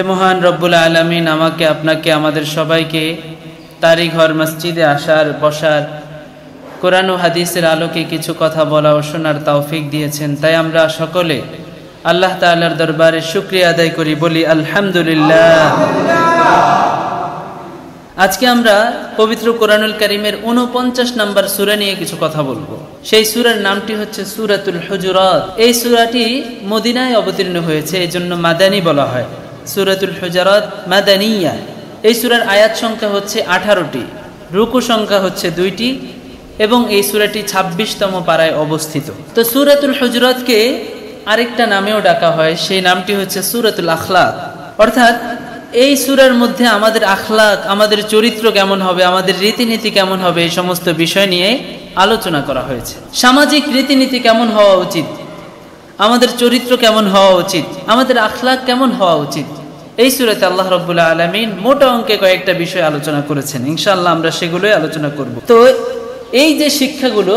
মহান রব্বুল আলামিন আমাকে আপনাকে আমাদের সবাইকে তারই ঘর মসজিদে আসার বসার কোরআন ও হাদিসের আলোকে কিছু কথা বলা ও শোনার তৌফিক দিয়েছেন। তাই আমরা সকলে আল্লাহ তাআলার দরবারে শুকরিয়া আদায় করি, বলি আলহামদুলিল্লাহ। আজকে আমরা পবিত্র কোরআনুল কারীমের 49 নম্বর সূরা নিয়ে কিছু কথা বলবো। সেই সূরার নামটি হচ্ছে সূরাতুল হুজুরাত। এই সূরাটি মদিনায় অবতীর্ণ হয়েছে, এজন্য মাদানী বলা হয়। সূরাতুল হুজুরাত মাদানিয়া। এই সূরার আয়াত সংখ্যা হচ্ছে 18টি, রুকু সংখ্যা হচ্ছে 2টি এবং এই সূরাটি 26তম পারায় অবস্থিত। তো সূরাতুল হুজুরাতকে আরেকটা নামেও ডাকা হয়, সেই নামটি হচ্ছে সূরাতুল আখলাক। অর্থাৎ এই সূরার মধ্যে আমাদের আখলাক, আমাদের চরিত্র কেমন হবে, আমাদের রীতিনীতি কেমন হবে, এই সমস্ত বিষয় নিয়ে আলোচনা করা হয়েছে। সামাজিক রীতিনীতি কেমন হওয়া উচিত, আমাদের চরিত্র কেমন হওয়া উচিত, আমাদের আখলাক কেমন হওয়া উচিত, এই সূরাতে আল্লাহ রাব্বুল আলামিন মোটা অঙ্কে কয়েকটা বিষয় আলোচনা করেছেন। ইনশাআল্লাহ আমরা সেগুলোই আলোচনা করব। তো এই যে শিক্ষাগুলো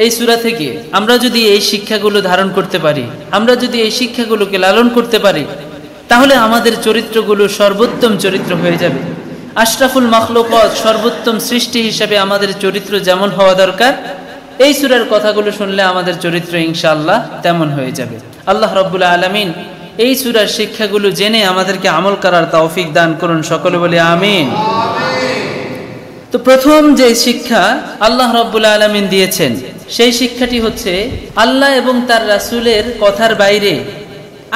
এই সূরা থেকে, আমরা যদি এই শিক্ষাগুলো ধারণ করতে পারি, আমরা যদি এই শিক্ষাগুলোকে লালন করতে পারি, তাহলে আমাদের চরিত্রগুলো সর্বোত্তম চরিত্র হয়ে যাবে। আশরাফুল মাখলুকাত, সর্বোত্তম সৃষ্টি হিসেবে আমাদের চরিত্র যেমন হওয়া দরকার, এই সূরার কথাগুলো শুনলে আমাদের চরিত্র ইনশাআল্লাহ তেমন হয়ে যাবে। আল্লাহ রাব্বুল আলামিন এই সূরার শিক্ষাগুলো জেনে আমাদেরকে আমল করার তৌফিক দান করুন, সকলে বলি আমিন। তো প্রথম যে শিক্ষা আল্লাহ রাব্বুল আলামিন দিয়েছেন, সেই শিক্ষাটি হচ্ছে আল্লাহ এবং তার রাসূলের কথার বাইরে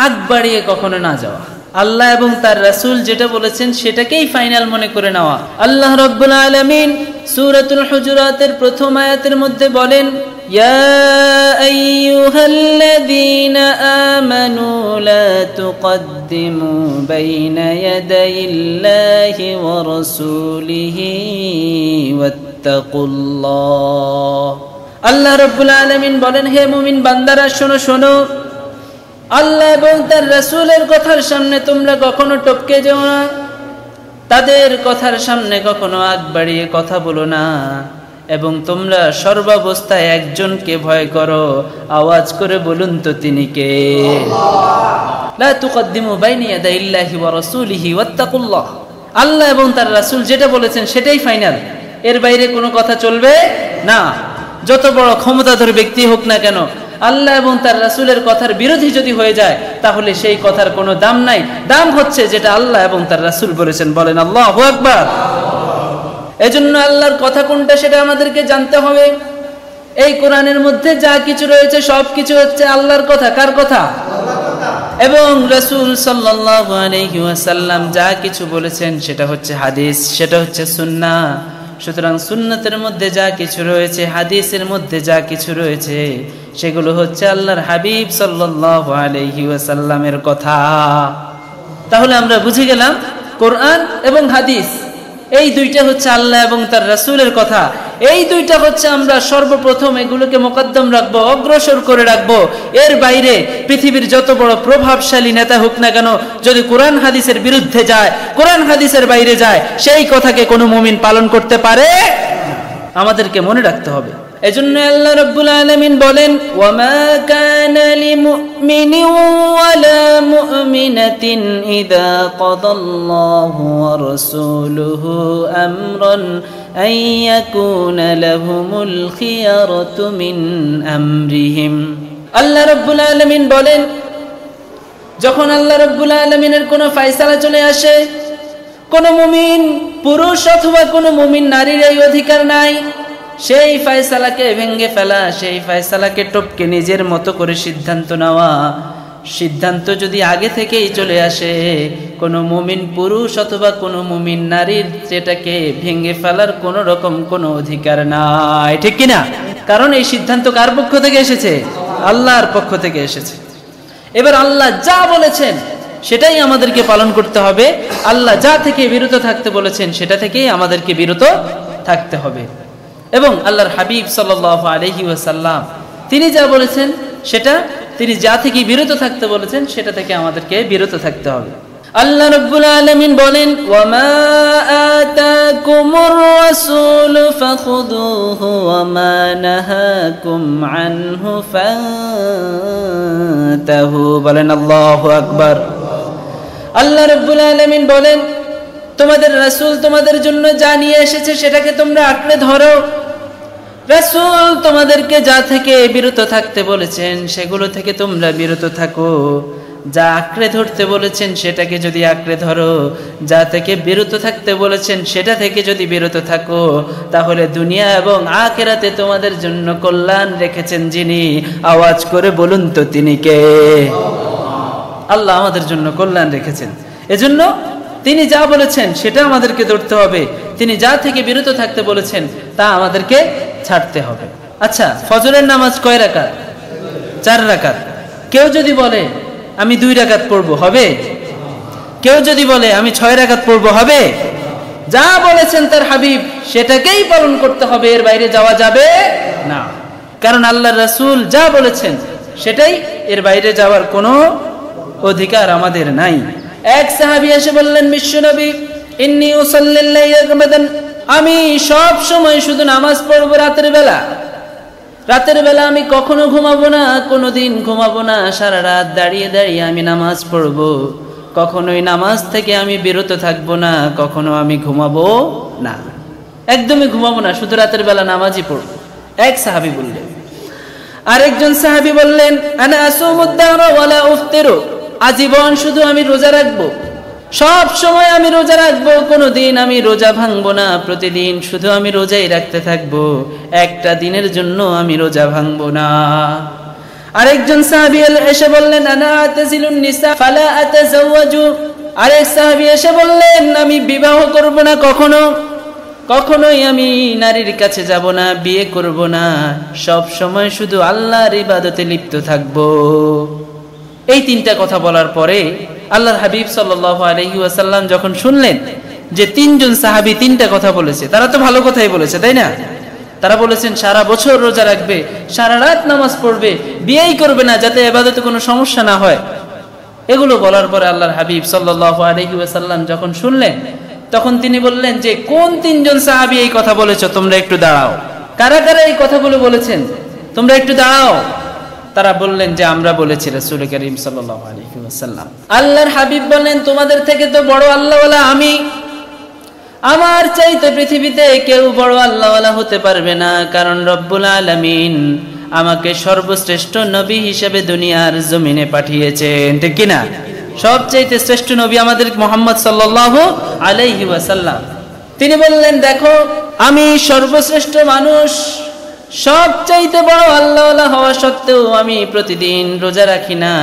আগ বাড়িয়ে কখনো না যাওয়া। আল্লাহ এবং তার রাসূল যেটা বলেছেন সেটাকেই ফাইনাল মনে করে নেওয়া। আল্লাহ রাব্বুল আলামিন সূরাতুল হুজুরাতের প্রথম আয়াতের মধ্যে বলেন, ইয়া আইয়ুহাল্লাযীনা আমানু লা তুকদ্দিমু বাইনা ইয়াদাইল্লাহি ওয়া রাসূলিহি ওয়াত্তাকুল্লাহ। আল্লাহ রাব্বুল আলামিন বলেন, হে মুমিন বান্দারা শোনো শোনো, আল্লাহ এবং তার রাসূলের কথার সামনে তোমরা কখনো টপকে যেও না, তাদের কথার সামনে কখনো আগ বাড়িয়ে কথা বলো না, এবং তোমরা সর্বাবস্থায় একজনকে ভয় করো। আওয়াজ করে বলুন তো তিনি কে? লা তুকদ্দিমু বাইনা ইয়াদাইল্লাহি ওয়া রাসূলিহি ওয়াত্তাকুল্লাহ। আল্লাহ এবং তার রাসূল যেটা বলেছেন সেটাই ফাইনাল, এর বাইরে কোনো কথা চলবে না। যত বড় ক্ষমতাধর ব্যক্তি হোক না কেন, আল্লাহ এবং তার রাসূলের কথার বিরোধী যদি হয়ে যায়, তাহলে সেই কথার কোনো দাম নাই। দাম হচ্ছে যেটা আল্লাহ এবং তার রাসূল বলেছেন। বলেন আল্লাহু আকবার। এজন্য আল্লাহর কথা কোনটা সেটা আমাদেরকে জানতে হবে। এই কোরআনের মধ্যে যা কিছু রয়েছে সবকিছু হচ্ছে আল্লাহর কথা। কার কথা? এবং রাসূল সাল্লাল্লাহু আলাইহি ওয়াসাল্লাম যা কিছু বলেছেন সেটা হচ্ছে হাদিস, সেটা হচ্ছে সুন্নাহ। সুতরাং সুন্নাতের মধ্যে যা কিছু রয়েছে, হাদিসের মধ্যে যা কিছু রয়েছে, সেগুলো হচ্ছে আল্লাহর হাবিব সাল্লাল্লাহু আলাইহি ওয়াসাল্লামের কথা। তাহলে আমরা বুঝে গেলাম কোরআন এবং হাদিস এই দুইটা হচ্ছে আল্লাহ এবং তার রাসূলের কথা। এই দুইটা হচ্ছে আমরা সর্বপ্রথম এগুলোকে মুকদ্দম রাখবো, অগ্রসর করে রাখবো। এর বাইরে পৃথিবীর যত বড় প্রভাবশালী নেতা হোক না কেন, যদি কোরআন হাদিসের বিরুদ্ধে যায়, কোরআন হাদিসের বাইরে যায়, সেই কথাকে কোনো মুমিন পালন করতে পারে? আমাদেরকে মনে রাখতে হবে। এজন্য আল্লাহ রাব্বুল আলামিন বলেন, ওয়ামা কানা লিমুমিনিন ওয়ালা মুমিনাতিন ইযা কাদাল্লাহু ওয়া রাসূলুহু আমরান আন ইয়াকুনা লাহুমুল খিয়ারাতু মিন আমরিহিম। আল্লাহ রাব্বুল আলামিন বলেন, যখন আল্লাহ রাব্বুল আলামিনের কোনো ফয়সালা চলে আসে, কোনো মুমিন পুরুষ অথবা কোনো মুমিন নারীর এই অধিকার নাই সেই ফয়সালাকে ভেঙে ফেলা, সেই ফয়সালাকে টপকে নিজের মতো করে সিদ্ধান্ত নেওয়া। সিদ্ধান্ত যদি আগে থেকেই চলে আসে, কোনো মুমিন পুরুষ অথবা কোনো মুমিন নারীর সেটাকে ভেঙে ফেলার কোনো রকম কোনো অধিকার নাই, ঠিক কিনা? কারণ এই সিদ্ধান্ত কার পক্ষ থেকে এসেছে? আল্লাহর পক্ষ থেকে এসেছে। এবার আল্লাহ যা বলেছেন সেটাই আমাদেরকে পালন করতে হবে। আল্লাহ যা থেকে বিরত থাকতে বলেছেন সেটা থেকেই আমাদেরকে বিরত থাকতে হবে। এবং আল্লাহর হাবিব সাল্লাল্লাহু আলাইহি ওয়াসাল্লাম তিনি যা বলেছেন সেটা, তিনি যা থেকে বিরত থাকতে বলেছেন সেটা থেকে আমাদেরকে বিরত থাকতে হবে। আল্লাহ রাব্বুল আলামিন বলেন, ওয়ামা আতাকুমুর রাসূলু ফাখুযুহু ওয়ামা নাহাকুম আনহু ফান্তাহু। বলেন আল্লাহু আকবার। আল্লাহ রাব্বুল আলামিন বলেন, তোমাদের রাসূল তোমাদের জন্য যা নিয়ে এসেছে সেটাকে তোমরা আঁকড়ে ধরো। রাসূল তোমাদেরকে যা থেকে বিরত থাকতে বলেছেন সেগুলো থেকে তোমরা বিরত থাকো। যা আঁকড়ে ধরতে বলেছেন সেটাকে যদি আঁকড়ে ধরো, যা থেকে বিরত থাকতে বলেছেন সেটা থেকে যদি বিরত থাকো, তাহলে দুনিয়া এবং আখিরাতে তোমাদের জন্য কল্যাণ রেখেছেন যিনি, আওয়াজ করে বলুন তো তিনি কে? আল্লাহ আমাদের জন্য কল্যাণ রেখেছেন। এজন্য তিনি যা বলেছেন সেটা আমাদেরকে ধরতে হবে, তিনি যা থেকে বিরত থাকতে বলেছেন তা আমাদেরকে ছাড়তে হবে। আচ্ছা, ফজরের নামাজ কয় রাকাত? 4 রাকাত। কেউ যদি বলে আমি 2 রাকাত পড়বো, হবে? কেউ যদি বলে আমি 6 রাকাত পড়বো, হবে? যা বলেছেন তার হাবিব সেটাকেই পালন করতে হবে, এর বাইরে যাওয়া যাবে না। কারণ আল্লাহর রাসূল যা বলেছেন সেটাই, এর বাইরে যাওয়ার কোনো অধিকার আমাদের নাই। এক সাহাবী এসে বললেন, বিশ্বনবী ইন্নী উসাল্লিল লাইলা গামাদান, আমি সব সময় শুধু নামাজ পড়বো রাতের বেলা। রাতের বেলা আমি কখনো ঘুমাবো না, কোনোদিন ঘুমাবো না, সারা রাত দাঁড়িয়ে দাঁড়িয়ে আমি নামাজ পড়বো, কখনোই নামাজ থেকে আমি বিরত থাকবো না, কখনো আমি ঘুমাবো না, একদমই ঘুমাবো না, শুধু রাতের বেলা নামাজই পড়বো। এক সাহাবী বললেন। আরেকজন সাহাবী বললেন, আনা আসুমুদ দাহরা ওয়ালা উফতিরু, আজীবন শুধু আমি রোজা রাখবো, সব সময় আমি রোজা রাখবো, কোনোদিন আমি রোজা ভাঙবো না, প্রতিদিন শুধু আমি রোজাই রাখতে থাকবো, একটা দিনের জন্য আমি রোজা ভাঙবো না। আরেকজন সাহাবী এসে বললেন, আনা আতাজিলুন নিসা ফালা আতাজাওয়াজু, আরেক সাহাবী এসে বললেন, আমি বিবাহ করব না, কখনোই আমি নারীর কাছে যাব না, বিয়ে করব না, সব সময় শুধু আল্লাহর ইবাদতে লিপ্ত থাকবো। এই 3টা কথা বলার পরে আল্লাহর হাবিব সাল্লাল্লাহু আলাইহি ওয়াসাল্লাম যখন শুনলেন যে 3জন সাহাবী 3টা কথা বলেছে, তারা তো ভালো কথাই বলেছে, তাই না? তারা বলেছেন সারা বছর রোজা রাখবে, সারা রাত নামাজ পড়বে, বিয়েই করবে না, যাতে ইবাদতে কোনো সমস্যা না হয়। এগুলো বলার পরে আল্লাহর হাবিব সাল্লাল্লাহু আলাইহি ওয়াসাল্লাম যখন শুনলেন, তখন তিনি বললেন যে কোন 3জন সাহাবী এই কথা বলেছো, তোমরা একটু দাঁড়াও। কারা কারা এই কথাগুলো বলেছেন, তোমরা একটু দাঁড়াও। তারা বললেন যে আমরা বলেছি রাসূল করিম সাল্লাল্লাহু আলাইহি ওয়াসাল্লাম। আল্লাহর হাবিব বলেন, তোমাদের থেকে তো বড় আল্লাহওয়ালা আমি, আমার চাইতে পৃথিবীতে কেউ বড় আল্লাহওয়ালা হতে পারবে না, কারণ রব্বুল আলামিন আমাকে সর্বশ্রেষ্ঠ নবী হিসেবে দুনিয়ার জমিনে পাঠিয়েছেন, ঠিক কি না? সবচাইতে শ্রেষ্ঠ নবী আমাদের মুহাম্মদ সাল্লাল্লাহু আলাইহি ওয়াসাল্লাম। তিনি বললেন, দেখো আমি সর্বশ্রেষ্ঠ মানুষ, সবচাইতে বড় আল্লাহওয়ালা হওয়া সত্ত্বেও আমি প্রতিদিন রোজা রাখি না,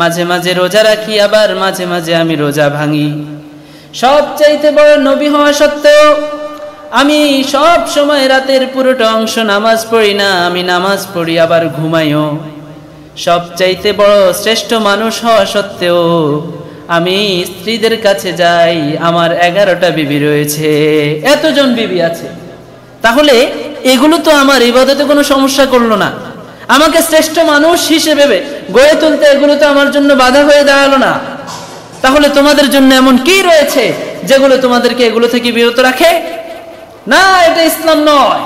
মাঝে মাঝে রোজা রাখি, আবার মাঝে মাঝে আমি রোজা ভাঙি। সবচাইতে বড় নবী হওয়া সত্ত্বেও আমি সব সময় রাতের পুরোটা অংশ নামাজ পড়ি না, আমি নামাজ পড়ি আবার ঘুমাইও। সবচাইতে বড় শ্রেষ্ঠ মানুষ হওয়া সত্ত্বেও আমি স্ত্রীদের কাছে যাই, আমার 11টা বিবি রয়েছে, এতজন বিবি আছে। তাহলে এগুলো তো আমার ইবাদতে কোনো সমস্যা করলো না, আমাকে শ্রেষ্ঠ মানুষ হিসেবে গড়ে তুলতে এগুলো তো আমার জন্য বাধা হয়ে দাঁড়ালো না। তাহলে তোমাদের জন্য এমন কি রয়েছে যেগুলো তোমাদেরকে এগুলো থেকে বিরত রাখে? না, এটা ইসলাম নয়।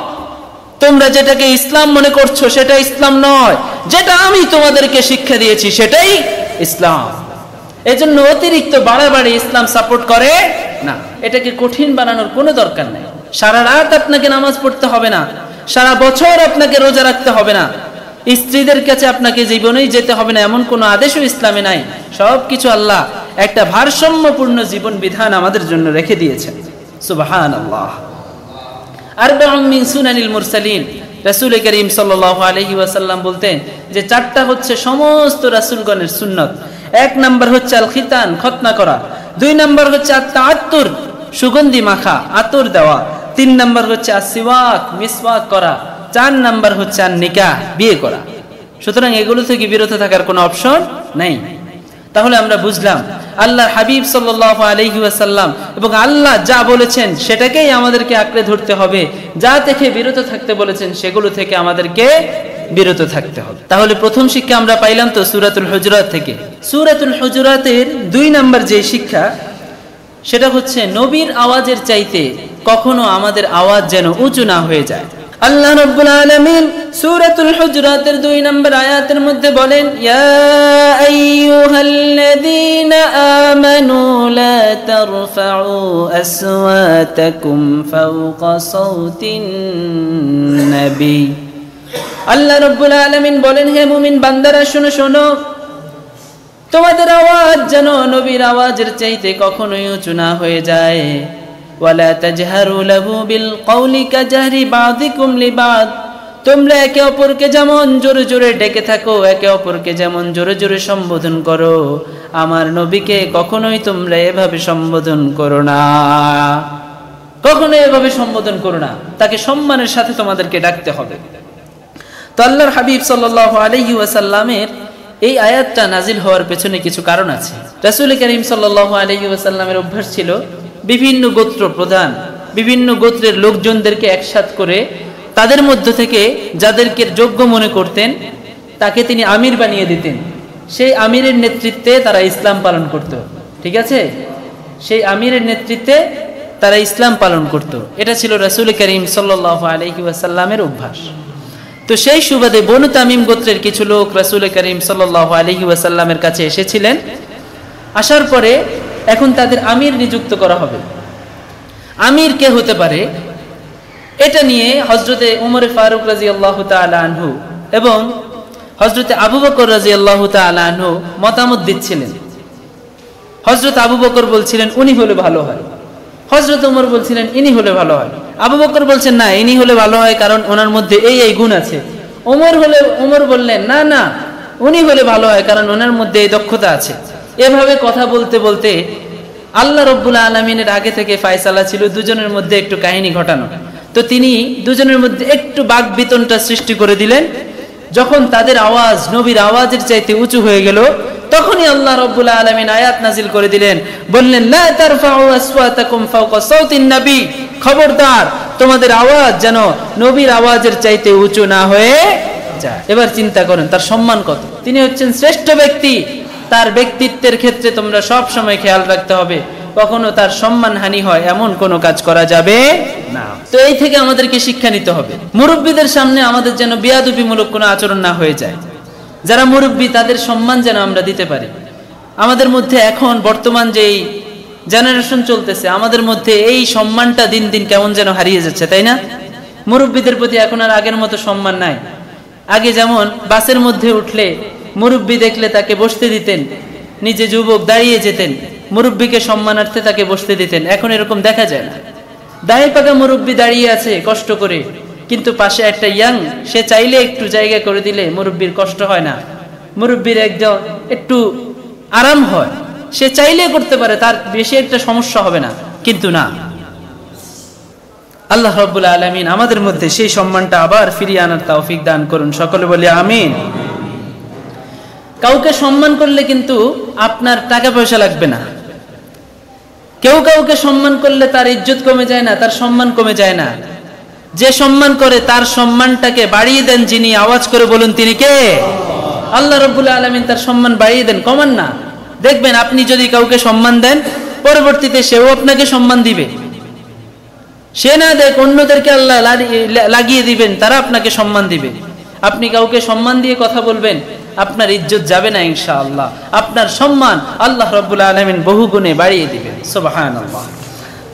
তোমরা যেটাকে ইসলাম মনে করছো সেটা ইসলাম নয়, যেটা আমি তোমাদেরকে শিক্ষা দিয়েছি সেটাই ইসলাম। এজন্য অতিরিক্ত বাড়াবাড়ি ইসলাম সাপোর্ট করে না। এটাকে কঠিন বানানোর কোনো দরকার নেই। সারা রাত আপনাকে নামাজ পড়তে হবে না, সারা বছর আপনাকে রোজা রাখতে হবে না, স্ত্রীদের কাছে আপনাকে জীবনেই যেতে হবে না, এমন কোনো আদেশও ইসলামে নাই। সবকিছু আল্লাহ একটা ভারসাম্যপূর্ণ জীবন বিধান আমাদের জন্য রেখে দিয়েছেন। সুবহানাল্লাহ। আরবাউন মিন সুনানিল মুরসালিন, রাসূল করিম সাল্লাল্লাহু আলাইহি ওয়াসাল্লাম বলতেন যে 4টা হচ্ছে সমস্ত রাসূলগণের সুন্নাত। 1 নাম্বার হচ্ছে আল খিতান, খতনা করা। 2 নাম্বার হচ্ছে আত-তাআত্তুর, সুগন্ধি মাখা, আতর দেওয়া। 3 নাম্বার হচ্ছে আসিওয়াক, মিসওয়াক করা। 4 নাম্বার হচ্ছে নিকাহ, বিয়ে করা। সুতরাং এগুলো থেকে বিরত থাকার কোনো অপশন নাই। তাহলে আমরা বুঝলাম আল্লাহর হাবিব সাল্লাল্লাহু আলাইহি ওয়াসাল্লাম এবং আল্লাহ যা বলেছেন সেটাকেই আমাদেরকে আঁকড়ে ধরতে হবে, যা থেকে বিরত থাকতে বলেছেন সেগুলো থেকে আমাদেরকে বিরত থাকতে হবে। তাহলে প্রথম শিক্ষা আমরা পাইলাম তো সূরাতুল হুজুরাত থেকে। সূরাতুল হুজুরাতের 2 নাম্বার যে শিক্ষা, সেটা হচ্ছে নবীর আওয়াজের চাইতে কখনো আমাদের আওয়াজ যেন উঁচু না হয়ে যায়। আল্লাহ রাব্বুল আলামিন সূরাতুল হুজুরাতের 2 নম্বর আয়াতের মধ্যে বলেন, ইয়া আইয়ুহাল্লাযীনা আমানু লা তারফাউ আসওয়াতাকুম ফাওকা সাওতিন নবী। আল্লাহ রাব্বুল আলামিন বলেন, হে মুমিন বান্দারা শোনো শোনো, তোমাদের আওয়াজ যেন নবীর আওয়াজের চাইতে কখনোই উঁচু না হয়ে যায়। ওয়ালা তাজহারু লাহু বিল কওলি কাজহরি বাযিকুম লিবাদ, তোমরা একে অপরকে যেমন জোরে জোরে ডেকে থাকো, একে অপরকে যেমন জোরে জোরে সম্বোধন করো, আমার নবীকে কখনোই তোমরা এভাবে সম্বোধন করো না, কখনোই এভাবে সম্বোধন করো না। তাকে সম্মানের সাথে তোমাদেরকে ডাকতে হবে। তো আল্লাহর হাবিব সাল্লাল্লাহু আলাইহি ওয়াসাল্লামের এই আয়াতটা নাজিল হওয়ার পেছনে কিছু কারণ আছে। রাসূল করিম সাল্লাল্লাহু আলাইহি ওয়াসাল্লামের অভ্যাস ছিল বিভিন্ন গোত্র প্রধান, বিভিন্ন গোত্রের লোকজনদেরকে একসাথ করে তাদের মধ্য থেকে যাদেরকে যোগ্য মনে করতেন তাকে তিনি আমির বানিয়ে দিতেন। সেই আমিরের নেতৃত্বে তারা ইসলাম পালন করত। ঠিক আছে, সেই আমিরের নেতৃত্বে তারা ইসলাম পালন করত। এটা ছিল রাসূল করিম সাল্লাল্লাহু আলাইহি ওয়াসাল্লামের অভ্যাস। তো সেই সুবাদে বনু তামিম গোত্রের কিছু লোক রাসূল করিম সাল্লাল্লাহু আলাইহি ওয়াসাল্লামের কাছে এসেছিলেন। আসার পরে এখন তাদের আমির নিযুক্ত করা হবে। আমির কে হতে পারে এটা নিয়ে হযরতে উমর ফারুক রাদিয়াল্লাহু তাআলা আনহু এবং হযরতে আবু বকর রাদিয়াল্লাহু তাআলা আনহু মতামত দিচ্ছিলেন। হযরত আবু বকর বলছিলেন উনি হলে ভালো হয়, হযরত উমর বলছিলেন ইনি হলে ভালো হয়। আবু বকর বলছেন না, ইনি হলে ভালো হয় কারণ ওনার মধ্যে এই এই গুণ আছে। উমর বললেন না না, উনি হলে ভালো হয় কারণ ওনার মধ্যে এই দক্ষতা আছে। এভাবে কথা বলতে বলতে আল্লাহ রাব্বুল আলামিনের আগে থেকে ফয়সালা ছিল দুজনের মধ্যে একটু কাহিনী ঘটানো। তো তিনি দুজনের মধ্যে একটু বাকবিতণ্ডা সৃষ্টি করে দিলেন। যখন তাদের আওয়াজ নবীর আওয়াজের চাইতে উঁচু হয়ে গেল, তখনই আল্লাহ রাব্বুল আলামিন আয়াত নাজিল করে দিলেন, বললেন লা তারফাউ আসওয়াতাকুম ফাওকা সাওতিন নবী, খবরদার তোমাদের আওয়াজ যেন নবীর আওয়াজের চাইতে উঁচু না হয়ে যায়। এবার চিন্তা করেন তার সম্মান কত। তিনি হচ্ছেন শ্রেষ্ঠ ব্যক্তি, তার ব্যক্তিত্বের ক্ষেত্রে তোমরা সব সময় খেয়াল রাখতে হবে, কখনো তার সম্মান হানি হয় এমন কোনো কাজ করা যাবে না। তো এই থেকে আমাদেরকে শিক্ষা নিতে হবে, মুরব্বীদের সামনে আমাদের যেন বেয়াদবিমূলক কোনো আচরণ না হয়ে যায়। যারা মুরব্বী তাদের সম্মান যেন আমরা দিতে পারি। আমাদের মধ্যে এখন বর্তমান যেই জেনারেশন চলতেছে, আমাদের মধ্যে এই সম্মানটা দিন দিন কেমন যেন হারিয়ে যাচ্ছে, তাই না? মুরব্বীদের প্রতি এখন আর আগের মতো সম্মান নাই। আগে যেমন বাসের মধ্যে উঠলে মুরব্বী দেখলে তাকে বসতে দিতেন, নিজে যুবক দাঁড়িয়ে যেতেন, মুরব্বীকে সম্মানার্থে তাকে বসতে দিতেন। এখন এরকম দেখা যায় না। দাঁড়িয়ে পাকা মুরব্বী দাঁড়িয়ে আছে কষ্ট করে, কিন্তু পাশে একটা ইয়াং, সে চাইলে একটু জায়গা করে দিলে মুরব্বীর কষ্ট হয় না, মুরব্বীর একজন একটু আরাম হয়, সে চাইলে করতে পারে, তার বেশি একটা সমস্যা হবে না। কিন্তু না, আল্লাহ রাব্বুল আলামিন আমাদের মধ্যে সেই সম্মানটা আবার ফিরিয়ে আনার তৌফিক দান করুন। সকলে বলি আমিন। কাউকে সম্মান করলে কিন্তু আপনার টাকা পয়সা লাগবে না। কেউ কাউকে সম্মান করলে তার ইজ্জত কমে যায় না, তার সম্মান কমে যায় না। যে সম্মান করে তার সম্মানটাকে বাড়িয়ে দেন যিনি, আওয়াজ করে বলুন তিনি কে? আল্লাহ রাব্বুল আলামিন তার সম্মান বাড়িয়ে দেন, কমান না। দেখবেন আপনি যদি কাউকে সম্মান দেন, পরবর্তীতে সেও আপনাকে সম্মান দিবে। সে না দেখ অন্যদেরকে আল্লাহ লাগিয়ে দিবেন, তারা আপনাকে সম্মান দিবে। আপনি কাউকে সম্মান দিয়ে কথা বলবেন, আপনার ইজ্জত যাবে না ইনশাআল্লাহ। আপনার সম্মান আল্লাহ রাব্বুল আলামিন বহুগুণে বাড়িয়ে দিবেন। সুবহানাল্লাহ।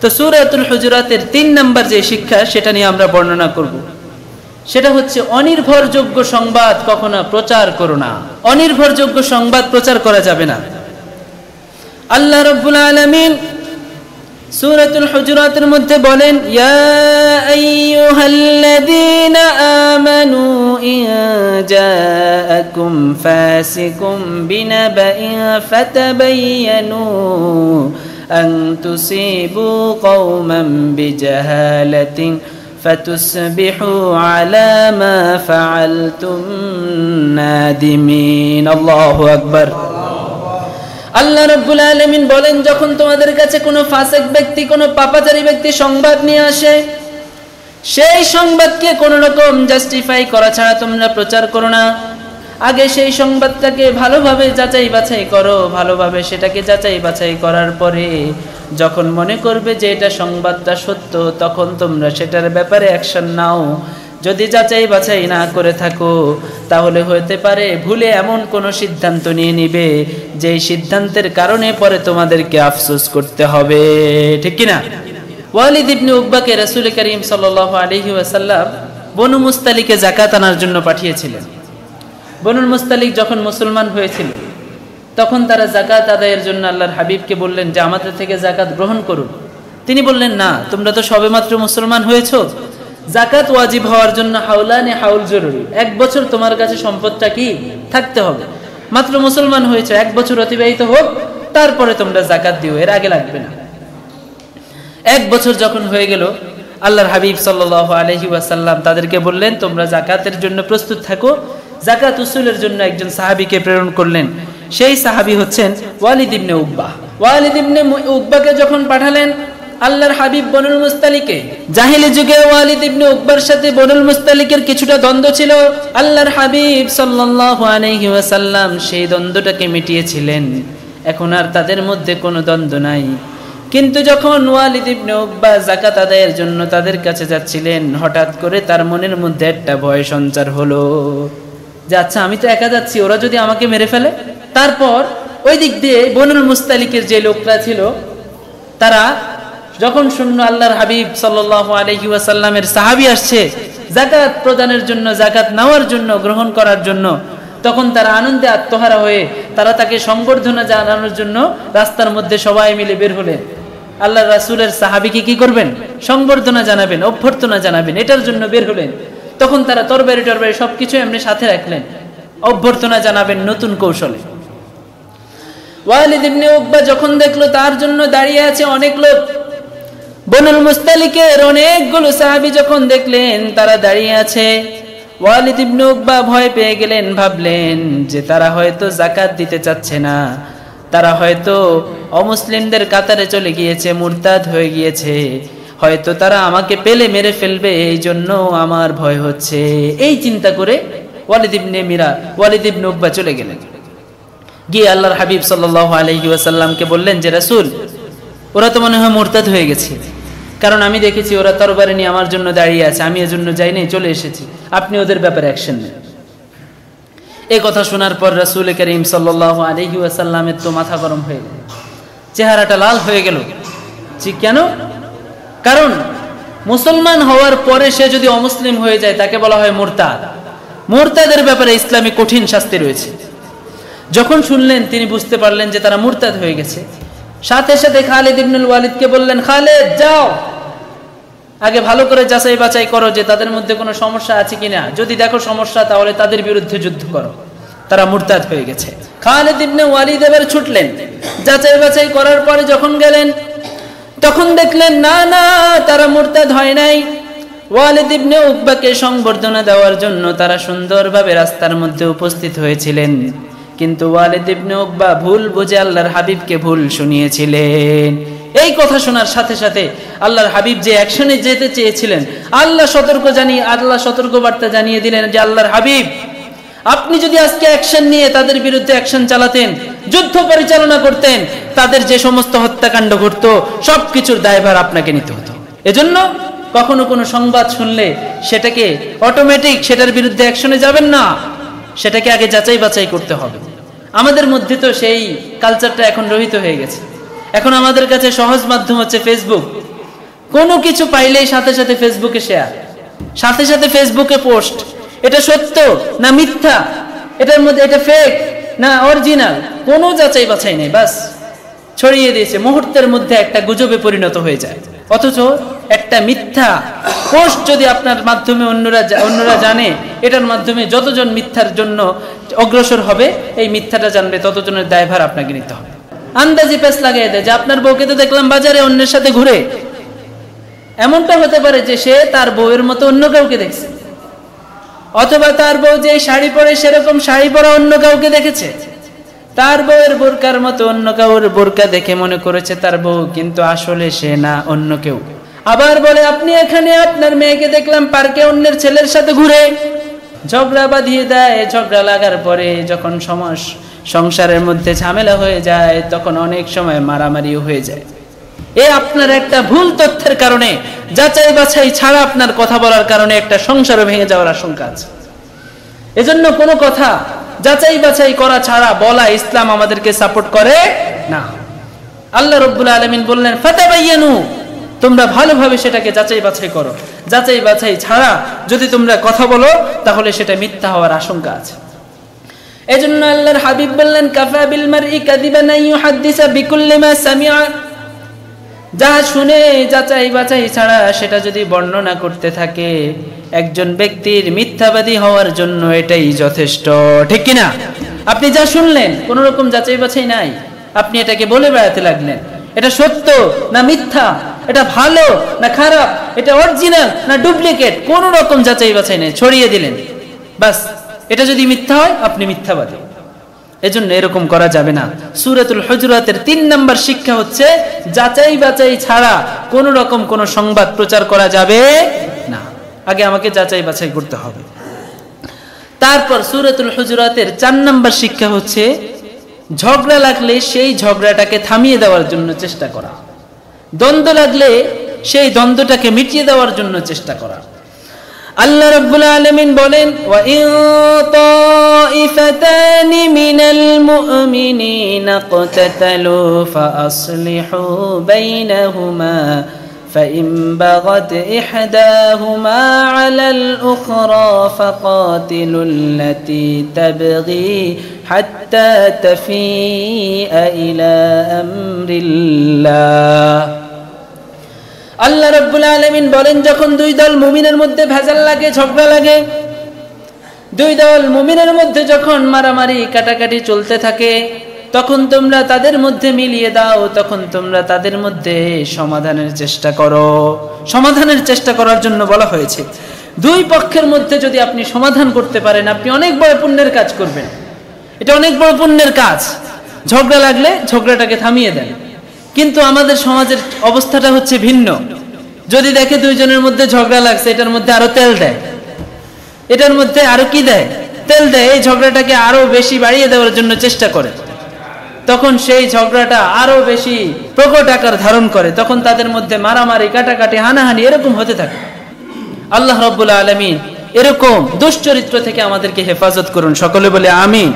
তো সূরাতুল হুজুরাতের 3 নম্বর যে শিক্ষা সেটা নিয়ে আমরা বর্ণনা করব। সেটা হচ্ছে অনির্ভরযোগ্য সংবাদ কখনো প্রচার করো না। অনির্ভরযোগ্য সংবাদ প্রচার করা যাবে না। আল্লাহ রাব্বুল আলামিন সূরাতুল হুজুরাতের মধ্যে বলেন, ইয়া আইয়ুহাল্লাযীনা আমানু ইন জাআকুম ফাসিকুম বিনাবাইন ফাতাবায়ানু আন তুসিবু কওমান বিজাহালাতিন ফাতুসবিহু আলা মা ফাআলতুম নাদিমিন। আল্লাহু আকবার। আল্লাহ রাব্বুল আলামিন বলেন, যখন তোমাদের কাছে কোনো ফাসিক ব্যক্তি, কোনো পাপাচারী ব্যক্তি সংবাদ নিয়ে আসে, সেই সংবাদকে কোনো রকম জাস্টিফাই করা ছাড়া তোমরা প্রচার করো না। আগে সেই সংবাদটাকে ভালোভাবে যাচাই বাছাই করো, ভালোভাবে সেটাকে যাচাই বাছাই করার পরে যখন মনে করবে যে এটা সংবাদটা সত্য, তখন তোমরা সেটার ব্যাপারে অ্যাকশন নাও। যদি যাচাই বাছাই না করে থাকো তাহলে হতে পারে ভুলে এমন কোনো সিদ্ধান্ত নিয়ে নিবে যেই সিদ্ধান্তের কারণে পরে তোমাদেরকে আফসোস করতে হবে, ঠিক কি না? ওয়ালিদ ইবনে উকবাকে রাসূল করিম সাল্লাল্লাহু আলাইহি ওয়াসাল্লাম বনু মুস্তালিকে যাকাত আনার জন্য পাঠিয়েছিলেন। বনু মুস্তালিক যখন মুসলমান হয়েছিল তখন তারা যাকাত আদায়ের জন্য আল্লাহর হাবিবকে বললেন যে আমাদের থেকে যাকাত গ্রহণ করুন। তিনি বললেন, না, তোমরা তো সবেমাত্র মুসলমান হয়েছো, যাকাত ওয়াজিব হওয়ার জন্য হাউলানে হাউল জরুরি, 1 বছর তোমার কাছে সম্পদটা কি থাকতে হবে। মাত্র মুসলমান হয়েছে, 1 বছর অতিবাহিত হোক, তারপরে তোমরা যাকাত দিও, এর আগে লাগবে না। 1 বছর যখন হয়ে গেল, আল্লাহর হাবিব সাল্লাল্লাহু আলাইহি ওয়াসাল্লাম তাদেরকে বললেন তোমরা যাকাতের জন্য প্রস্তুত থাকো। যাকাত উসুলের জন্য একজন সাহাবীকে প্রেরণ করলেন। সেই সাহাবী হচ্ছেন ওয়ালিদ ইবনে উকবা। ওয়ালিদ ইবনে উকবাকে যখন পাঠালেন আল্লাহর হাবিব বনুল মুস্তালিকে, জাহিলি যুগে ওয়ালিদ ইবনে উকবার সাথে বনুল মুস্তালিকের কিছুটা দ্বন্দ্ব ছিল। আল্লাহর হাবিব সাল্লাল্লাহু আলাইহি ওয়াসাল্লাম সেই দ্বন্দ্বটাকে মিটিয়েছিলেন, এখন আর তাদের মধ্যে কোনো দ্বন্দ্ব নাই। কিন্তু যখন ওয়ালিদ ইবনে উকবা যাকাত আদায়ের জন্য তাদের কাছে যাচ্ছিলেন, হঠাৎ করে তার মনের মধ্যে একটা ভয় সঞ্চার হলো যে আচ্ছা, আমি তো একা যাচ্ছি, ওরা যদি আমাকে মেরে ফেলে। তারপর ওই দিক দিয়ে বনুল মুস্তালিকের যে লোকরা ছিল তারা যখন শুনল আল্লাহর হাবিব সাল্লাল্লাহু আলাইহি ওয়াসাল্লামের সাহাবী আসছে যাকাত প্রদানের জন্য, যাকাত নেওয়ার জন্য, গ্রহণ করার জন্য, তখন তারা আনন্দে আত্মহারা হয়ে তারা তাকে সংবর্ধনা জানানোর জন্য রাস্তার মধ্যে সবাই মিলে বের হলেন। আল্লাহর রাসূলের সাহাবীকে কি করবেন? সংবর্ধনা জানাবেন, অভ্যর্থনা জানাবেন, এটার জন্য বের হলেন। তখন তারা তরবারি টরবারি সবকিছু এমনি সাথে রাখলেন, অভ্যর্থনা জানাবেন নতুন কৌশলে। ওয়ালিদ ইবনে উকবা যখন দেখলো তার জন্য দাঁড়িয়ে আছে অনেক লোক, বনুল মুস্তালিকের অনেকগুলো সাহাবী যখন দেখলেন তারা দাঁড়িয়ে আছে, ওয়ালিদ ইবনে উকবা ভয় পেয়ে গেলেন। ভাবলেন যে তারা হয়তো যাকাত দিতে চাচ্ছে না, তারা হয়তো অমুসলিমদের কাতারে চলে গিয়েছে, মুরতাদ হয়ে গিয়েছে, হয়তো তারা আমাকে পেলে মেরে ফেলবে, এই জন্য আমার ভয় হচ্ছে। এই চিন্তা করে ওয়ালিদ ইবনে উকবা চলে গেলেন। গিয়ে আল্লাহর হাবিব সাল্লাল্লাহু আলাইহি ওয়াসাল্লামকে বললেন যে রাসূল, ওরা তো মনে হয় মুরতাদ হয়ে গেছে, কারণ আমি দেখেছি ওরা তরবারি নিয়ে আমার জন্য দাঁড়িয়ে আছে, আমি এজন্য যাইনি, চলে এসেছি, আপনি ওদের ব্যাপারে অ্যাকশন নেন। এই কথা শোনার পর রাসূল করিম সাল্লাল্লাহু আলাইহি ওয়াসাল্লামের তো মাথা গরম হয়ে গেল, চেহারাটা লাল হয়ে গেল। কেন? কারণ মুসলমান হওয়ার পরে সে যদি অমুসলিম হয়ে যায় তাকে বলা হয় মুরতাদ। মুরতাদের ব্যাপারে ইসলামে কঠিন শাস্তি রয়েছে। যখন শুনলেন তিনি বুঝতে পারলেন যে তারা মুরতাদ হয়ে গেছে। সাথে সাথে খালিদ ইবনুল ওয়ালিদকে বললেন, খালিদ যাও, আগে ভালো করে যাচাই বাছাই করো যে তাদের মধ্যে কোনো সমস্যা আছে কিনা, যদি দেখো সমস্যা তাহলে তাদের বিরুদ্ধে যুদ্ধ করো, তারা মুরতাদ হয়ে গেছে। খালিদ ইবনে ওয়ালিদ এবার ছুটলেন, যাচাই বাছাই করার পরে যখন গেলেন তখন দেখলেন না না, তারা মুরতাদ হয় নাই। ওয়ালিদ ইবনে উকবাকে সংবর্ধনা দেওয়ার জন্য তারা সুন্দরভাবে রাস্তার মধ্যে উপস্থিত হয়েছিলেন, কিন্তু ওয়ালিদ ইবনে উকবা ভুল বুঝে আল্লাহর হাবিবকে ভুল শুনিয়েছিলেন। এই কথা শোনার সাথে সাথে আল্লাহর হাবিব যে অ্যাকশনে যেতে চেয়েছিলেন, আল্লাহ সতর্ক বার্তা জানিয়ে দিলেন যে আল্লাহর হাবিব, আপনি যদি আজকে অ্যাকশন নিয়ে তাদের বিরুদ্ধে অ্যাকশন চালাতেন, যুদ্ধ পরিচালনা করতেন, তাদের যে সমস্ত হত্যাকাণ্ড ঘটতো সবকিছুর দায়ভার আপনাকে নিতে হতো। এজন্য কখনো কোনো সংবাদ শুনলে সেটাকে অটোমেটিক সেটার বিরুদ্ধে অ্যাকশনে যাবেন না, সেটাকে আগে যাচাই বাছাই করতে হবে। আমাদের মধ্যে তো সেই কালচারটা এখন রহিত হয়ে গেছে। এখন আমাদের কাছে সহজ মাধ্যম হচ্ছে ফেসবুক। কোনো কিছু পাইলেই সাথে সাথে ফেসবুকে শেয়ার, সাথে সাথে ফেসবুকে পোস্ট, এটা সত্য না মিথ্যা, এটার মধ্যে এটা ফেক না অরিজিনাল, কোনো যাচাই বাছাই নেই, বাস ছড়িয়ে দিয়েছে, মুহূর্তের মধ্যে একটা গুজবে পরিণত হয়ে যায়। অথচ একটা মিথ্যা পোস্ট যদি আপনার মাধ্যমে অন্যরা জানে, এটার মাধ্যমে যতজন মিথ্যার জন্য অগ্রসর হবে, এই মিথ্যাটা জানবে ততজনের দায়ভার আপনাকে নিতে হবে। আন্দাজি পেস লাগিয়ে দেয় যে আপনার বউকে তো দেখলাম বাজারে অন্যের সাথে ঘুরে, এমনটা হতে পারে যে সে তার বউয়ের মতো অন্য কাউকে দেখছে, অথবা তার বউ যে শাড়ি পরে সেরকম শাড়ি পরা অন্য কাউকে দেখেছে, তার বউয়ের বোরকার মতো অন্য কাউর বোরকা দেখে মনে করেছে তার বউ, কিন্তু আসলে সে না, অন্য কেউ। আবার বলে আপনি এখানে আপনার মেয়েকে দেখলাম পার্কে অন্যের ছেলের সাথে ঘুরে, ঝগড়া বাঁধিয়ে দেয়। ঝগড়া লাগার পরে যখন সংসারের মধ্যে ঝামেলা হয়ে যায় তখন অনেক সময় মারামারিও হয়ে যায়। এই আপনার একটা ভুল তথ্যের কারণে, যাচাই বাছাই ছাড়া আপনার কথা বলার কারণে একটা সংসার ভেঙে যাওয়ার আশঙ্কা আছে। এজন্য কোনো কথা যাচাই বাছাই করা ছাড়া বলা ইসলাম আমাদেরকে সাপোর্ট করে না। আল্লাহ রাব্বুল আলামিন বললেন ফাতাবায়ানু, তোমরা ভালোভাবে সেটাকে যাচাই বাছাই করো। যাচাই বাছাই ছাড়া যদি তোমরা কথা বলো তাহলে সেটা মিথ্যা হওয়ার আশঙ্কা আছে। এজন্য আল্লাহর হাবিব বললেন কাফা বিল মারই কাযিবান ইউহাদ্দিসা বিকুল্লি মা সামিআ, যা শুনে যাচাই বাছাই ছাড়া সেটা যদি বর্ণনা করতে থাকে একজন ব্যক্তির মিথ্যাবাদী হওয়ার জন্য এটাই যথেষ্ট, ঠিক কিনা? আপনি যা শুনলেন কোনো রকম যাচাই বাছাই নাই, আপনি এটাকে বলে বেড়াতে লাগলেন, এটা সত্য না মিথ্যা, এটা ভালো না খারাপ, এটা অরিজিনাল না ডুপ্লিকেট, কোন রকম যাচাই বাছাই নেই, ছড়িয়ে দিলেন, বাস। এটা যদি মিথ্যা হয় আপনি মিথ্যাবাদী। এজন্য এরকম করা যাবে না। সূরাতুল হুজুরাতের 3 নম্বর শিক্ষা হচ্ছে যাচাই বাছাই ছাড়া কোন রকম কোন সংবাদ প্রচার করা যাবে না। আগে আমাকে যাচাই বাছাই করতে হবে। তারপর সূরাতুল হুজুরাতের 4 নম্বর শিক্ষা হচ্ছে ঝগড়া লাগলে সেই ঝগড়াটাকে থামিয়ে দেওয়ার জন্য চেষ্টা করা, দ্বন্দ্ব লাগলে সেই দ্বন্দ্বটাকে মিটিয়ে দেওয়ার জন্য চেষ্টা করা। আল্লাহ রাব্বুল আলামিন বলেন ওয়া ইন তাইফাতানি মিনাল মুমিনিনা ইকতাতালু ফাআসলিহু বাইনাহুমা فإن بغت إحداهما على الأخرى فقاتلوا التي تبغي حتى تفيء إلى أمر الله। আল্লাহ রাব্বুল আলামিন বলেন যখন দুই দল মুমিনের মধ্যে ভেজাল লাগে, ঝগড়া লাগে, দুই দল মুমিনের মধ্যে যখন মারামারি কাটাকাটি চলতে থাকে তখন তোমরা তাদের মধ্যে মিলিয়ে দাও, তখন তোমরা তাদের মধ্যে সমাধানের চেষ্টা করো। সমাধানের চেষ্টা করার জন্য বলা হয়েছে। দুই পক্ষের মধ্যে যদি আপনি সমাধান করতে পারেন আপনি অনেক বড় পুণ্যের কাজ করবেন, এটা অনেক বড় পুণ্যের কাজ। ঝগড়া লাগলে ঝগড়াটাকে থামিয়ে দেন। কিন্তু আমাদের সমাজের অবস্থাটা হচ্ছে ভিন্ন। যদি দেখে দুইজনের মধ্যে ঝগড়া লাগছে, এটার মধ্যে আরো তেল দেয়, এটার মধ্যে আরো কি দেয়, তেল দেয়, এই ঝগড়াটাকে আরো বেশি বাড়িয়ে দেওয়ার জন্য চেষ্টা করে, তখন সেই ঝগড়াটা আরো বেশি প্রকট আকার ধারণ করে, তখন তাদের মধ্যে মারামারি কাটাকাটি হানাহানি এরকম হতে থাকে। আল্লাহ রাব্বুল আলামিন এরকম দুশ্চরিত্র থেকে আমাদেরকে হেফাজত করুন, সকলে বলে আমিন।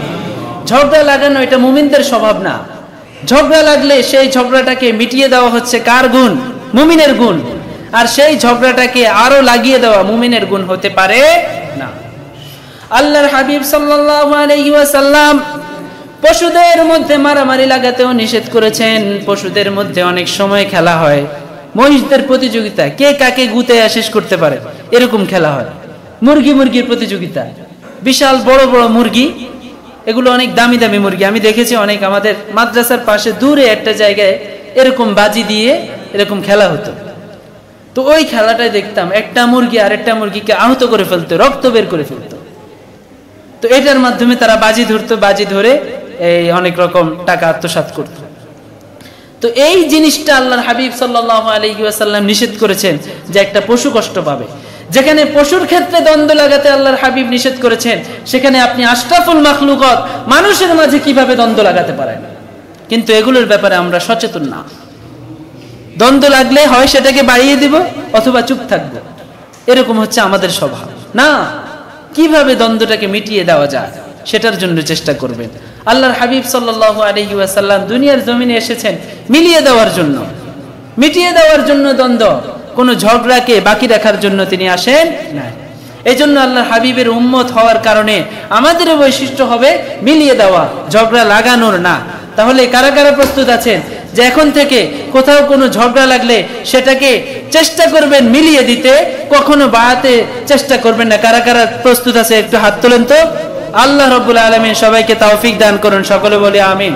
ঝগড়া লাগানো এটা মুমিনদের স্বভাব না। ঝগড়া লাগলে সেই ঝগড়াটাকে মিটিয়ে দেওয়া হচ্ছে কার গুণ? মুমিনের গুণ। আর সেই ঝগড়াটাকে আরো লাগিয়ে দেওয়া মুমিনের গুণ হতে পারে না। আল্লাহর হাবিব সাল্লাল্লাহু আলাইহি ওয়াসাল্লাম পশুদের মধ্যে মারামারি লাগাতেও নিষেধ করেছেন। পশুদের মধ্যে অনেক সময় খেলা হয়, মহিষদের প্রতিযোগিতা, কে কাকে গুতে শেষ করতে পারে এরকম খেলা হয়। মুরগির প্রতিযোগিতা, বিশাল বড় বড় মুরগি, এগুলো অনেক দামি দামি মুরগি। আমি দেখেছি অনেক আমাদের মাদ্রাসার পাশে দূরে একটা জায়গায় এরকম বাজি দিয়ে এরকম খেলা হতো। তো ওই খেলাটাই দেখতাম, একটা মুরগি আরেকটা মুরগিকে আহত করে ফেলতো, রক্ত বের করে ফেলতো। তো এটার মাধ্যমে তারা বাজি ধরতো, বাজি ধরে এই অনেক রকম টাকা আত্মসাৎ করত। তো এই জিনিসটা আল্লাহর হাবিব সাল্লাল্লাহু আলাইহি ওয়াসাল্লাম নিষেধ করেছেন যে একটা পশু কষ্ট পাবে। যেখানে পশুর ক্ষেত্রে দ্বন্দ্ব লাগাতে আল্লাহর হাবিব নিষেধ করেছেন, সেখানে আপনি আশরাফুল মাখলুকাত মানুষের মাঝে কিভাবে দ্বন্দ্ব লাগাতে পারেন? কিন্তু এগুলোর ব্যাপারে আমরা সচেতন না। দ্বন্দ্ব লাগলে হয় সেটাকে বাড়িয়ে দিব অথবা চুপ থাকবো, এরকম হচ্ছে আমাদের স্বভাব। না, কিভাবে দ্বন্দ্বটাকে মিটিয়ে দেওয়া যায় সেটার জন্য চেষ্টা করবেন। আল্লাহর হাবিব সাল্লাল্লাহু আলাইহি ওয়াসাল্লাম দুনিয়ার জমিনে এসেছেন মিলিয়ে দেওয়ার জন্য, মিটিয়ে দেওয়ার জন্য দ্বন্দ্ব, কোন ঝগড়াকে বাকি রাখার জন্য তিনি আসেন না। এই জন্য আল্লাহর হাবিবের উম্মত হওয়ার কারণে আমাদেরও বৈশিষ্ট্য হবে মিলিয়ে দেওয়া, ঝগড়া লাগানোর না। তাহলে কারা কারা প্রস্তুত আছেন যে এখন থেকে কোথাও কোনো ঝগড়া লাগলে সেটাকে চেষ্টা করবেন মিলিয়ে দিতে, কখনো বাড়াতে চেষ্টা করবেন না? কারা কারা প্রস্তুত আছে একটু হাত তোলেন তো। আল্লাহ রাব্বুল আলামিন সবাইকে তৌফিক দান করুন, সকলে বলি আমিন।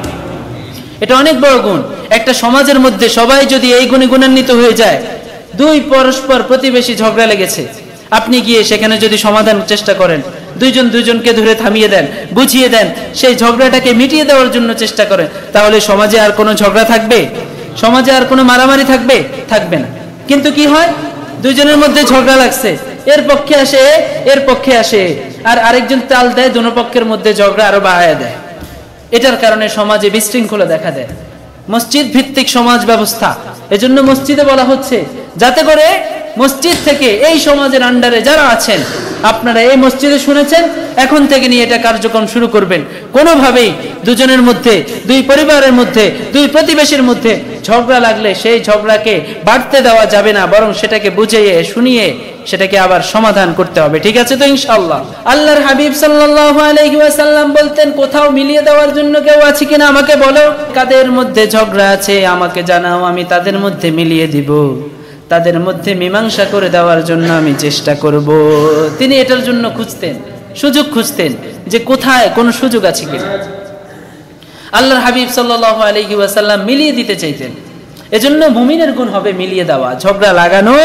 এটা অনেক বড় গুণ। একটা সমাজের মধ্যে সবাই যদি এই গুণে গুণান্বিত হয়ে যায়, দুই পরস্পর প্রতিবেশী ঝগড়া লেগেছে, আপনি গিয়ে সেখানে যদি সমাধান চেষ্টা করেন, দুইজন দুইজনকে ধরে থামিয়ে দেন, বুঝিয়ে দেন, সেই ঝগড়াটাকে মিটিয়ে দেওয়ার জন্য চেষ্টা করেন, তাহলে সমাজে আর কোনো ঝগড়া থাকবে? সমাজে আর কোনো মারামারি থাকবে? থাকবে না। কিন্তু কি হয়, দুইজনের মধ্যে ঝগড়া লাগছে, এর পক্ষে আসে এর পক্ষে আসে, আর আরেকজন তাল দেয়, দুনো পক্ষের মধ্যে ঝগড়া আরো বাড়ায় দেয়। এটার কারণে সমাজে বিশৃঙ্খলা দেখা দেয়। মসজিদ ভিত্তিক সমাজ ব্যবস্থা এজন্য মসজিদে বলা হচ্ছে, যাতে করে মসজিদ থেকে এই সমাজের আন্ডারে যারা আছেন, আপনারা এই মসজিদে শুনেছেন, এখন থেকে নিয়ে এটা কার্যক্রম শুরু করবেন। কোনোভাবেই দুজনের মধ্যে, দুই পরিবারের মধ্যে, দুই প্রতিবেশীর মধ্যে ঝগড়া লাগলে সেই ঝগড়াকে বাড়তে দেওয়া যাবে না, বরং সেটাকে বুঝিয়ে শুনিয়ে সেটাকে আবার সমাধান করতে হবে। ঠিক আছে তো ইনশাআল্লাহ? আল্লাহর হাবিব সাল্লাল্লাহু আলাইহি ওয়াসাল্লাম বলতেন, কোথাও মিলিয়ে দেওয়ার জন্য কেউ আছে কিনা আমাকে বলো, কাদের মধ্যে ঝগড়া আছে আমাকে জানাও, আমি তাদের মধ্যে মিলিয়ে দিব, তাদের মধ্যে মীমাংসা করে দেওয়ার জন্য আমি চেষ্টা করব। তিনি এটার জন্য খুঁজতেন, সুযোগ খুঁজতেন যে কোথায় কোন সুযোগ আছে কিনা। আল্লাহর হাবিব সাল্লাল্লাহু আলাইহি ওয়াসাল্লাম মিলিয়ে দিতে চাইতেন। এজন্য মুমিনের গুণ হবে মিলিয়ে দেওয়া, ঝগড়া লাগানো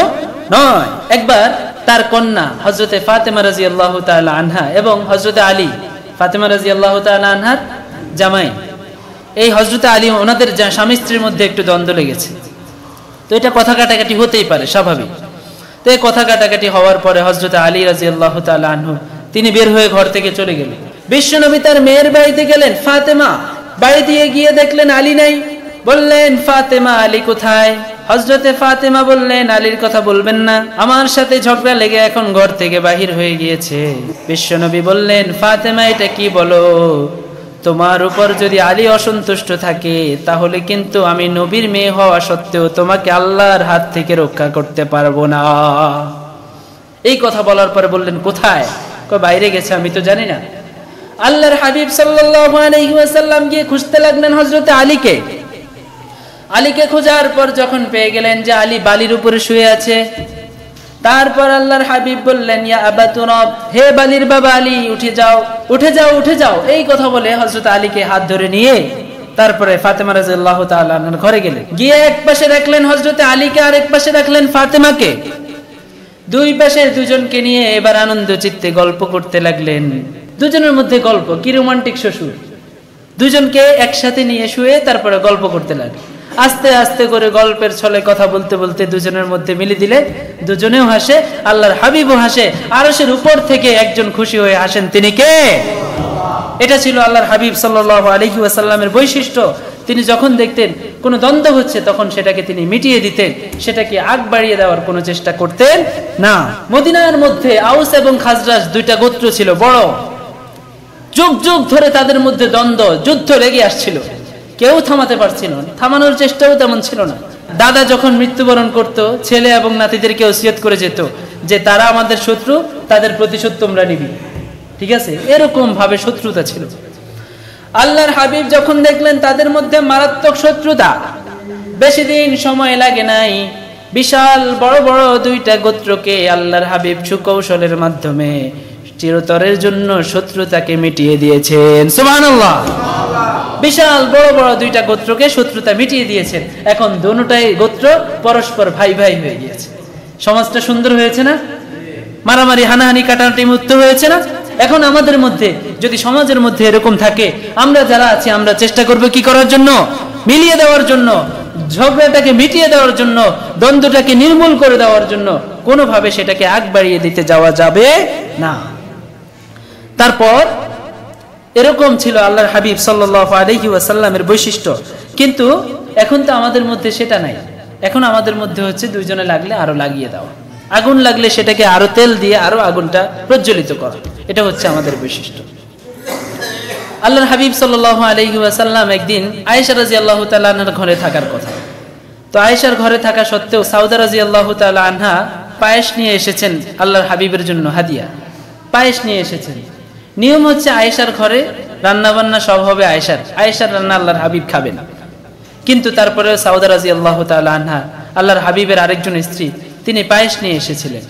নয়। একবার তার কন্যা হযরতে ফাতেমা রাদিয়াল্লাহু তাআলা আনহা এবং হযরতে আলী, ফাতেমা রাদিয়াল্লাহু তাআলা আনহার জামাই, এই হযরতে আলী, ওনাদের স্বামী স্ত্রীর মধ্যে একটু দ্বন্দ্ব লেগেছে। তো এটা কথা কাটাকাটি হতেই পারে, স্বাভাবিক। তো এই কথা কাটাকাটি হওয়ার পরে হযরতে আলী রাদিয়াল্লাহু তাআলা আনহু তিনি বের হয়ে ঘর থেকে চলে গেলেন। বিশ্বনবী তার মেয়ের বাড়িতে গেলেন, ফাতেমা বাড়ি দিয়ে গিয়ে দেখলেন আলী নাই। বললেন, ফাতেমা আলী কোথায়? হযরতে ফাতেমা বললেন, আলীর কথা বলবেন না, আমার সাথে ঝগড়া লেগে এখন ঘর থেকে বাহির হয়ে গিয়েছে। বিশ্বনবী বললেন, ফাতেমা এটা কি বলো? তোমার উপর যদি আলী অসন্তুষ্ট থাকে তাহলে কিন্তু আমি নবীর মেয়ে হওয়া সত্ত্বেও তোমাকে আল্লাহর হাত থেকে রক্ষা করতে পারবো না। এই কথা বলার পরে বললেন, কোথায়? বাইরে গেছে, আমি তো জানি না। আল্লাহর হাবিব সাল্লাল্লাহু আলাইহি ওয়াসাল্লাম গিয়ে খুঁজতে লাগলেন হযরতে আলীকে। আলীকে খোঁজার পর যখন পেয়ে গেলেন যে আলী বালির উপরে শুয়ে আছে, তারপর আল্লাহর হাবিব বললেন, ইয়া আবা তুরাব, হে বালির বাবা আলী, উঠে যাও, উঠে যাও, উঠে যাও। এই কথা বলে হযরত আলীকে হাত ধরে নিয়ে তারপরে ফাতেমা রাদিয়াল্লাহু তাআলা আনহার ঘরে গেলেন। গিয়ে এক পাশে রাখলেন হযরতে আলীকে, আর এক পাশে রাখলেন ফাতেমাকে। দুই পাশে দুজনকে নিয়ে এবার আনন্দ চিত্তে গল্প করতে লাগলেন। দুজনের মধ্যে গল্প, কি রোমান্টিক শ্বশুর। দুজনকে একসাথে নিয়ে শুয়ে তারপরে গল্প করতে লাগলেন। আস্তে আস্তে করে গল্পের ছলে কথা বলতে বলতে দুজনের মধ্যে মিলে দিলে দুজনেও হাসে, আল্লাহর হাবিবও হাসে। আরশের উপর থেকে একজন খুশি হয়ে হাসেন, তিনি কে? এটা ছিল আল্লাহর হাবিব সাল্লাল্লাহু আলাইহি ওয়াসাল্লামের বৈশিষ্ট্য। তিনি যখন দেখতেন কোনো দ্বন্দ্ব হচ্ছে তখন সেটাকে তিনি মিটিয়ে দিতেন, সেটাকে আগ বাড়িয়ে দেওয়ার কোনো চেষ্টা করতেন না। মদিনার মধ্যে আউস এবং খাজরাজ দুইটা গোত্র ছিল বড়, যুগ যুগ ধরে তাদের মধ্যে দ্বন্দ্ব, যুদ্ধ লেগে আসছিল, কেউ থামাতে পারছিল না, থামানোর চেষ্টাও তেমন ছিল না। দাদা যখন মৃত্যুবরণ করত, ছেলে এবং নাতিদেরকে ওসিয়ত করে যেত যে তারা আমাদের শত্রু, তাদের প্রতিশোধ তোমরা নিবি। ঠিক আছে, এরকম ভাবে শত্রুতা ছিল। আল্লাহর হাবিব যখন দেখলেন তাদের মধ্যে মারাত্মক শত্রুতা, বেশি দিন সময় লাগে নাই, বিশাল বড় বড় দুইটা গোত্রকে আল্লাহর হাবিব সুকৌশলের মাধ্যমে চিরতরের জন্য শত্রুতাকে মিটিয়ে দিয়েছেন। সুবহানাল্লাহ। বিশাল বড় বড় দুইটা গোত্রকে শত্রুতা মিটিয়ে দিয়েছেন। এখন দুটোটাই গোত্র পরস্পর ভাই ভাই হয়ে গিয়েছে। সমাজটা সুন্দর হয়েছে না? মারামারি, হানাহানি, কাটাকাটি মুক্ত হয়েছে না? এখন আমাদের মধ্যে যদি সমাজের মধ্যে এরকম থাকে, আমরা যারা আছি আমরা চেষ্টা করব কি করার জন্য? মিলিয়ে দেওয়ার জন্য, ঝগড়াটাকে মিটিয়ে দেওয়ার জন্য, দ্বন্দ্বটাকে নির্মূল করে দেওয়ার জন্য। কোনোভাবে সেটাকে আগ বাড়িয়ে দিতে যাওয়া যাবে না। তারপর এরকম ছিল আল্লাহর হাবিব সাল্লাল্লাহু আলাইহি ওয়াসাল্লামের বৈশিষ্ট্য। কিন্তু এখন তো আমাদের মধ্যে সেটা নাই। এখন আমাদের মধ্যে হচ্ছে দুইজনে লাগলে আরো লাগিয়ে দেওয়া, আগুন লাগলে সেটাকে আরো তেল দিয়ে আরো আগুনটা প্রজ্বলিত করা, এটা হচ্ছে আমাদের বৈশিষ্ট্য। আল্লাহর হাবিব সাল্লাল্লাহু আলাইহি ওয়াসাল্লাম একদিন আয়েশা রাদিয়াল্লাহু তাআলা আনহার ঘরে থাকার কথা। তো আয়েশার ঘরে থাকা সত্ত্বেও সাউদা রাদিয়াল্লাহু তাআলা আনহা পায়েস নিয়ে এসেছেন আল্লাহর হাবিবের জন্য হাদিয়া, পায়েস নিয়ে এসেছেন। নিয়ম হচ্ছে আয়েশার ঘরে রান্না বান্না সব হবে আয়েশার, আয়েশার রান্না আল্লাহর হাবিব খাবেন। কিন্তু তারপরে সাউদা রাদিয়াল্লাহু তাআলা আনহা আল্লাহর হাবিবের আরেকজন স্ত্রী, তিনি পায়েস নিয়ে এসেছিলেন।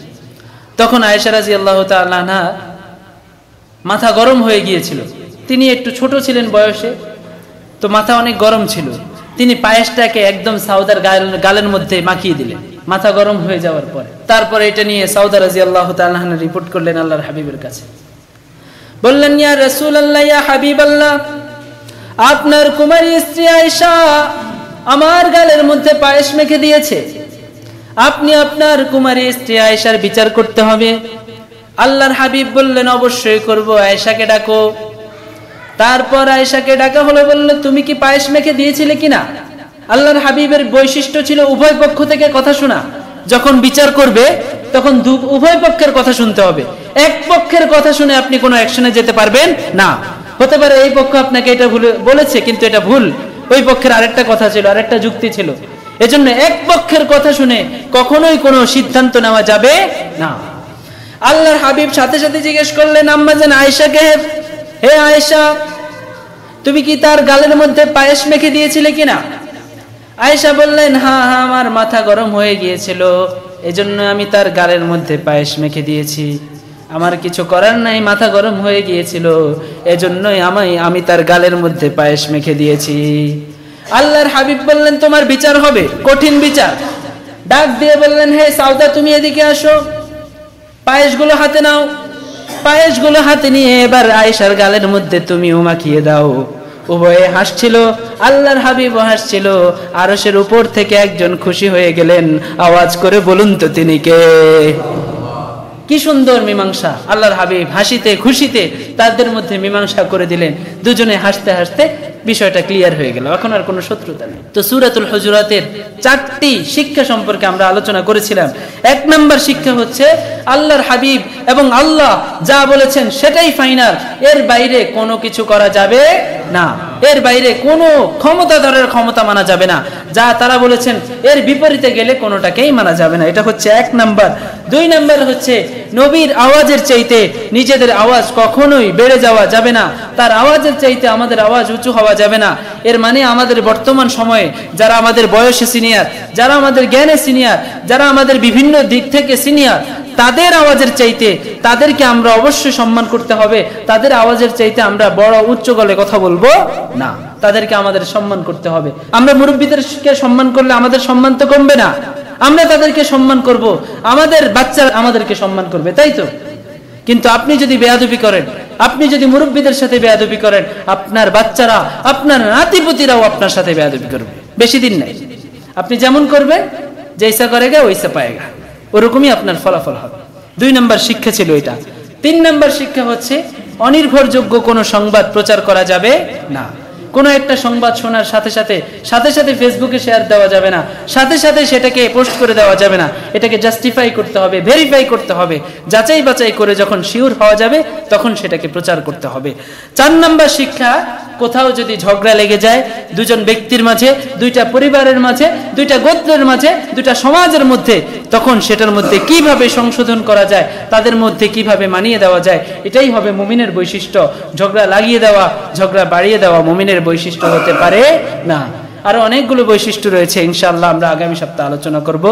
তখন আয়েশা রাদিয়াল্লাহু তাআলা আনহা মাথা গরম হয়ে গিয়েছিল। তিনি একটু ছোট ছিলেন বয়সে, তো মাথা অনেক গরম ছিল। তিনি পায়েসটাকে একদম সাউদার গালের মধ্যে মাখিয়ে দিলেন মাথা গরম হয়ে যাওয়ার পরে। তারপরে এটা নিয়ে সাউদা রাদিয়াল্লাহু তাআলা আনহা রিপোর্ট করলেন আল্লাহর হাবিবের কাছে। বললেন, ইয়া রাসূলুল্লাহ, ইয়া হাবিবাল্লাহ, আপনার কুমারী স্ত্রী আয়েশা আমার গালের মধ্যে পায়েস মেখে দিয়েছে। আপনি আপনার কুমারী স্ত্রী আয়েশার বিচার করতে হবে। আল্লাহর হাবিব বললেন, অবশ্যই করব, আয়েশাকে ডাকো। তারপর আয়েশাকে ডাকা হলো, বলল, তুমি কি পায়েস মেখে দিয়েছিলে কিনা? আল্লাহর হাবিবের বৈশিষ্ট্য ছিল উভয় পক্ষ থেকে কথা শোনা। যখন বিচার করবে তখন উভয় পক্ষের কথা শুনতে হবে। এক পক্ষের কথা শুনে আপনি কোনো অ্যাকশনে যেতে পারবেন না। হতে পারে এই পক্ষ আপনাকে এটা বলেছে কিন্তু এটা ভুল, ওই পক্ষের আরেকটা কথা ছিল, আরেকটা যুক্তি ছিল। এজন্য এক পক্ষের কথা শুনে কখনোই কোনো সিদ্ধান্ত নেওয়া যাবে না। আল্লাহর হাবিব সাথে সাথে জিজ্ঞেস করলেন আম্মা জান আয়েশাকে, হে আয়েশা, তুমি কি তার গালের মধ্যে পায়েস মেখে দিয়েছিলে কিনা? আয়েশা বললেন, হ্যাঁ হ্যাঁ, আমার মাথা গরম হয়ে গিয়েছিল, এজন্য আমি তার গালের মধ্যে পায়েস মেখে দিয়েছি। আমার কিছু করার নাই, মাথা গরম হয়ে গিয়েছিল, এজন্যই আমি তার গালের মধ্যে পায়েস মেখে দিয়েছি। আল্লাহর হাবিব বললেন, তোমার বিচার হবে, কঠিন বিচার। ডাক দিয়ে বললেন, হে সাউদা, তুমি এদিকে আসো, পায়েসগুলো হাতে নাও। পায়েসগুলো হাতে নিয়ে এবার আয়েশার গালের মধ্যে তুমিও মাখিয়ে দাও। উভয়ে হাসছিল, আল্লাহর হাবিবও হাসছিল। আরশের উপর থেকে একজন খুশি হয়ে গেলেন, আওয়াজ করে বলুন তো তিনি কে? কি সুন্দর মীমাংসা! আল্লাহর হাবিব হাসিতে খুশিতে তাদের মধ্যে মীমাংসা করে দিলেন। দুজনে হাসতে হাসতে বিষয়টা ক্লিয়ার হয়ে গেল, এখন আর কোনো শত্রুতা নেই। তো সূরাতুল হুজুরাতের 4টি শিক্ষা সম্পর্কে আমরা আলোচনা করেছিলাম। 1 নম্বর শিক্ষা হচ্ছে আল্লাহর হাবিব এবং আল্লাহ যা বলেছেন সেটাই ফাইনাল, এর বাইরে কোনো কিছু করা যাবে না, এর বাইরে কোনো ক্ষমতাধরের ক্ষমতা মানা যাবে না। যা তারা বলেছেন এর বিপরীতে গেলে কোনোটাকেই মানা যাবে না। এটা হচ্ছে 1 নম্বর। 2 নম্বর হচ্ছে নবীর আওয়াজের চাইতে নিজেদের আওয়াজ কখনোই বেড়ে যাওয়া যাবে না, তার আওয়াজের চাইতে আমাদের আওয়াজ উঁচু হওয়া যাবে না। এর মানে আমাদের বর্তমান সময়ে যারা আমাদের বয়সে সিনিয়র, যারা আমাদের জ্ঞানে সিনিয়র, যারা আমাদের বিভিন্ন দিক থেকে সিনিয়র, তাদের আওয়াজের চাইতে তাদেরকে আমরা অবশ্যই সম্মান করতে হবে। তাদের আওয়াজের চাইতে আমরা বড় উচ্চ গলায় কথা বলবো না, তাদেরকে আমাদের সম্মান করতে হবে। আমরা মুরব্বীদেরকে সম্মান করলে আমাদের সম্মান তো কমবে না, আমরা তাদেরকে সম্মান করব, আমাদের বাচ্চারা আমাদেরকে সম্মান করবে, তাই তো? কিন্তু আপনি যদি বেয়াদবি করেন, আপনি যদি মুরব্বীদের সাথে বেয়াদবি করেন, আপনার বাচ্চারা, আপনার নাতিপুতিরাও আপনার সাথে বেয়াদবি করবে। বেশি দিন নাই, আপনি যেমন করবেন, জৈসা করেগা ওইসা পায়েগা, ওরকমই আপনার ফলাফল হবে। 2 নম্বর শিক্ষা ছিল এটা। 3 নম্বর শিক্ষা হচ্ছে অনির্ভরযোগ্য কোনো সংবাদ প্রচার করা যাবে না। কোনো একটা সংবাদ শোনার সাথে সাথে ফেসবুকে শেয়ার দেওয়া যাবে না, সাথে সাথে সেটাকে পোস্ট করে দেওয়া যাবে না। এটাকে জাস্টিফাই করতে হবে, ভেরিফাই করতে হবে, যাচাই বাছাই করে যখন শিওর হওয়া যাবে তখন সেটাকে প্রচার করতে হবে। 4 নম্বর শিক্ষা, কোথাও যদি ঝগড়া লেগে যায় দুজন ব্যক্তির মাঝে, 2টা পরিবারের মাঝে, 2টা গোত্রের মাঝে, 2টা সমাজের মধ্যে, তখন সেটার মধ্যে কিভাবে সংশোধন করা যায়, তাদের মধ্যে কিভাবে মানিয়ে দেওয়া যায়, এটাই হবে মুমিনের বৈশিষ্ট্য। ঝগড়া লাগিয়ে দেওয়া, ঝগড়া বাড়িয়ে দেওয়া মুমিনের বৈশিষ্ট্য হতে পারে না। আরো অনেকগুলো বৈশিষ্ট্য রয়েছে, ইনশাআল্লাহ আমরা আগামী সপ্তাহে আলোচনা করব।